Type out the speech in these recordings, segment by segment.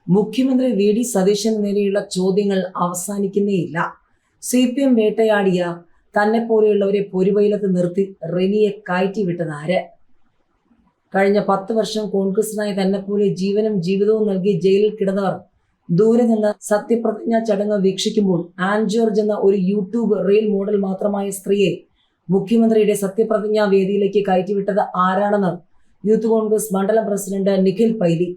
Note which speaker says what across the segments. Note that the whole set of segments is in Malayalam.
Speaker 1: മുഖ്യമന്ത്രി വി.ഡി. സതീശന് നേരെയുള്ള ചോദ്യങ്ങൾ അവസാനിക്കുന്നേയില്ല. CPM വേട്ടയാടിയ തന്നെ പോലെയുള്ളവരെ പൊരുവയിലത്ത് നിർത്തി റെനിയെ കയറ്റിവിട്ടതാര്? കഴിഞ്ഞ 10 വർഷം കോൺഗ്രസിനായി തന്നെപ്പോലെ ജീവനും ജീവിതവും നൽകി ജയിലിൽ കിടന്നവർ ദൂരെ നിന്ന് സത്യപ്രതിജ്ഞാ ചടങ്ങ് വീക്ഷിക്കുമ്പോൾ ആൻ ജോർജ് എന്ന ഒരു യൂട്യൂബ് റീൽ മോഡൽ മാത്രമായ സ്ത്രീയെ മുഖ്യമന്ത്രിയുടെ സത്യപ്രതിജ്ഞാ വേദിയിലേക്ക് കയറ്റിവിട്ടത് ആരാണെന്ന് യൂത്ത് കോൺഗ്രസ് മണ്ഡലം പ്രസിഡന്റ് നിഖിൽ പൈലി.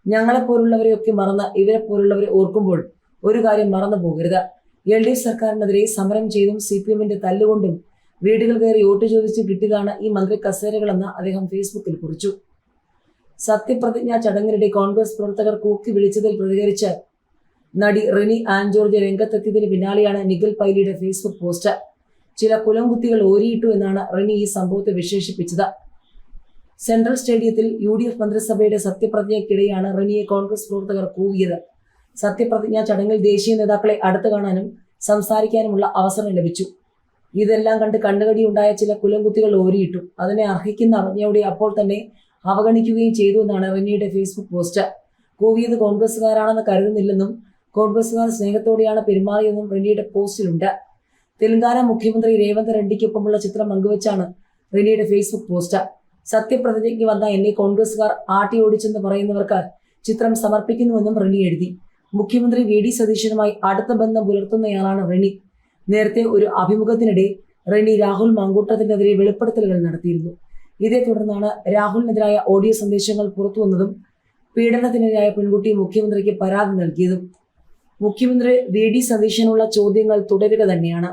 Speaker 1: ഞങ്ങളെപ്പോലുള്ളവരെയൊക്കെ മറന്ന് ഇവരെ പോലുള്ളവരെ ഓർക്കുമ്പോൾ ഒരു കാര്യം മറന്നു പോകരുത്. LDF സർക്കാരിനെതിരെ സമരം ചെയ്തും CPMന്റെ തല്ലുകൊണ്ടും വീടുകൾ കയറി വോട്ട് ചോദിച്ച് കിട്ടിയതാണ് ഈ മന്ത്രി കസേരകളെന്ന് അദ്ദേഹം ഫേസ്ബുക്കിൽ കുറിച്ചു. സത്യപ്രതിജ്ഞാ ചടങ്ങിനിടെ കോൺഗ്രസ് പ്രവർത്തകർ കൂക്കി വിളിച്ചതിൽ പ്രതികരിച്ച് നടി റെനി ആൻ ജോർജ് രംഗത്തെത്തിയതിന് പിന്നാലെയാണ് നിഖിൽ പൈലിയുടെ ഫേസ്ബുക്ക് പോസ്റ്റ്. ചില കുലംകുത്തികൾ ഓരിയിട്ടു എന്നാണ് റെനി ഈ സംഭവത്തെ വിശേഷിപ്പിച്ചത്. സെൻട്രൽ സ്റ്റേഡിയത്തിൽ UDF മന്ത്രിസഭയുടെ സത്യപ്രതിജ്ഞയ്ക്കിടെയാണ് റെനിയെ കോൺഗ്രസ് പ്രവർത്തകർ കൂവിയത്. സത്യപ്രതിജ്ഞാ ചടങ്ങിൽ ദേശീയ നേതാക്കളെ അടുത്തു കാണാനും സംസാരിക്കാനുമുള്ള അവസരം ലഭിച്ചു. ഇതെല്ലാം കണ്ട് കണ്ണുകടിയുണ്ടായ ചില കുലംകുത്തികൾ ഓരിയിട്ടു. അതിനെ അർഹിക്കുന്ന അവജ്ഞയോടെ അപ്പോൾ തന്നെ അവഗണിക്കുകയും ചെയ്തു എന്നാണ് റെനിയുടെ ഫേസ്ബുക്ക് പോസ്റ്റ്. കൂവിയത് കോൺഗ്രസുകാരാണെന്ന് കരുതുന്നില്ലെന്നും കോൺഗ്രസുകാർ സ്നേഹത്തോടെയാണ് പെരുമാറിയെന്നും റെനിയുടെ പോസ്റ്റിലുണ്ട്. തെലങ്കാന മുഖ്യമന്ത്രി രേവന്ത് റെഡ്ഡിക്കൊപ്പമുള്ള ചിത്രം പങ്കുവച്ചാണ് റെനിയുടെ ഫേസ്ബുക്ക് പോസ്റ്റ്. സത്യപ്രതിജ്ഞയ്ക്ക് വന്ന എന്നെ കോൺഗ്രസുകാർ ആട്ടി ഓടിച്ചെന്ന് പറയുന്നവർക്ക് ചിത്രം സമർപ്പിക്കുന്നുവെന്നും റെനി എഴുതി. മുഖ്യമന്ത്രി വി.ഡി. സതീശനുമായി അടുത്ത ബന്ധം പുലർത്തുന്നയാളാണ് റെനി. നേരത്തെ ഒരു അഭിമുഖത്തിനിടെ റെനി രാഹുൽ മാങ്കൂട്ടത്തിനെതിരെ വെളിപ്പെടുത്തലുകൾ നടത്തിയിരുന്നു. ഇതേ തുടർന്നാണ് രാഹുലിനെതിരായ ഓഡിയോ സന്ദേശങ്ങൾ പുറത്തുവന്നതും പീഡനത്തിനിരയായ പെൺകുട്ടി മുഖ്യമന്ത്രിക്ക് പരാതി നൽകിയതും. മുഖ്യമന്ത്രി വി.ഡി. സതീശനുള്ള ചോദ്യങ്ങൾ തുടരുക തന്നെയാണ്.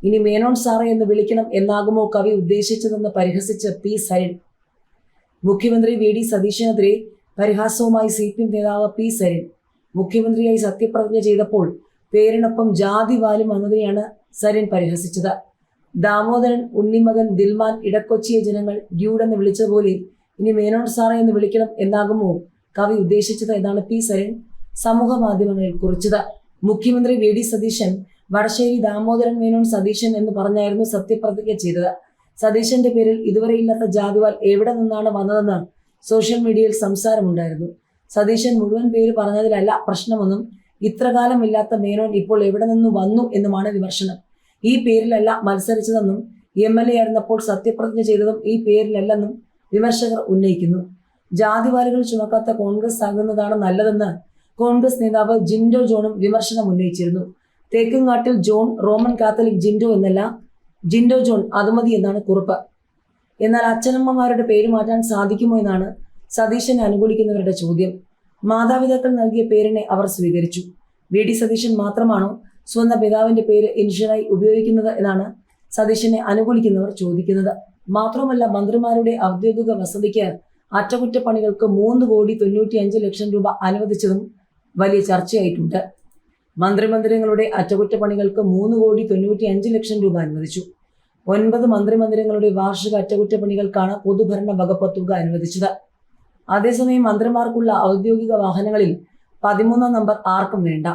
Speaker 1: ഇനി മേനോൻ സാറേ എന്ന് വിളിക്കണം എന്നാകുമോ കവി ഉദ്ദേശിച്ചതെന്ന് പരിഹസിച്ച P. സരിൻ. മുഖ്യമന്ത്രി വി.ഡി. സതീശനെതിരെ പരിഹാസവുമായി CPM നേതാവ് P. സരിൻ. മുഖ്യമന്ത്രിയായി സത്യപ്രതിജ്ഞ ചെയ്തപ്പോൾ പേരിനൊപ്പം ജാതി വാലും വന്നതിനെയാണ് സരിൻ പരിഹസിച്ചത്. ദാമോദരൻ, ഉണ്ണിമകൻ, ദിൽമാൻ, ഇടക്കൊച്ചിയെ ജനങ്ങൾ ഡ്യൂഡ് എന്ന് വിളിച്ചതുപോലെ ഇനി മേനോൻ സാറേ എന്ന് വിളിക്കണം എന്നാകുമോ കവി ഉദ്ദേശിച്ചത് എന്നാണ് P. സരിൻ സമൂഹ മാധ്യമങ്ങളിൽ കുറിച്ചത്. മുഖ്യമന്ത്രി വി.ഡി. സതീശൻ വടശ്ശേരി ദാമോദരൻ മേനോൻ സതീശൻ എന്ന് പറഞ്ഞായിരുന്നു സത്യപ്രതിജ്ഞ ചെയ്തത്. സതീശന്റെ പേരിൽ ഇതുവരെയില്ലാത്ത ജാതിവാൽ എവിടെ നിന്നാണ് വന്നതെന്ന് സോഷ്യൽ മീഡിയയിൽ സംസാരമുണ്ടായിരുന്നു. സതീശൻ മുഴുവൻ പേര് പറഞ്ഞതിലല്ല പ്രശ്നമെന്നും ഇത്രകാലം ഇല്ലാത്ത മേനോൻ ഇപ്പോൾ എവിടെ നിന്ന് വന്നു എന്നുമാണ് വിമർശനം. ഈ പേരിലല്ല മത്സരിച്ചതെന്നും MLA ആയിരുന്നപ്പോൾ സത്യപ്രതിജ്ഞ ചെയ്തതും ഈ പേരിലല്ലെന്നും വിമർശകർ ഉന്നയിക്കുന്നു. ജാതിവാലുകൾ ചുമക്കാത്ത കോൺഗ്രസ് ആകുന്നതാണ് നല്ലതെന്ന് കോൺഗ്രസ് നേതാവ് ജിൻഡോ ജോണും വിമർശനം ഉന്നയിച്ചിരുന്നു. Thekkumkattil John Roman Catholic Jinto എന്നല്ല, ജിൻഡോ ജോൺ അതുമതി എന്നാണ് കുറിപ്പ്. എന്നാൽ അച്ഛനമ്മമാരുടെ പേര് മാറ്റാൻ സാധിക്കുമോ എന്നാണ് സതീശനെ അനുകൂലിക്കുന്നവരുടെ ചോദ്യം. മാതാപിതാക്കൾ നൽകിയ പേരിനെ അവർ സ്വീകരിച്ചു. വി.ഡി. സതീശൻ മാത്രമാണോ സ്വന്തം പിതാവിന്റെ പേര് ഇനിഷ്യലായി ഉപയോഗിക്കുന്നത് എന്നാണ് സതീശനെ അനുകൂലിക്കുന്നവർ ചോദിക്കുന്നത്. മാത്രമല്ല, മന്ത്രിമാരുടെ ഔദ്യോഗിക വസതിക്ക് അറ്റകുറ്റപ്പണികൾക്ക് 3,95,00,000 രൂപ അനുവദിച്ചതും വലിയ ചർച്ചയായിട്ടുണ്ട്. മന്ത്രിമന്ദിരങ്ങളുടെ അറ്റകുറ്റപ്പണികൾക്ക് 3,95,00,000 രൂപ അനുവദിച്ചു. 9 മന്ത്രിമന്ദിരങ്ങളുടെ വാർഷിക അറ്റകുറ്റപ്പണികൾക്കാണ് പൊതുഭരണ വകുപ്പ് തുക അനുവദിച്ചത്. അതേസമയം മന്ത്രിമാർക്കുള്ള ഔദ്യോഗിക വാഹനങ്ങളിൽ 13ാം നമ്പർ ആർക്കും വേണ്ട.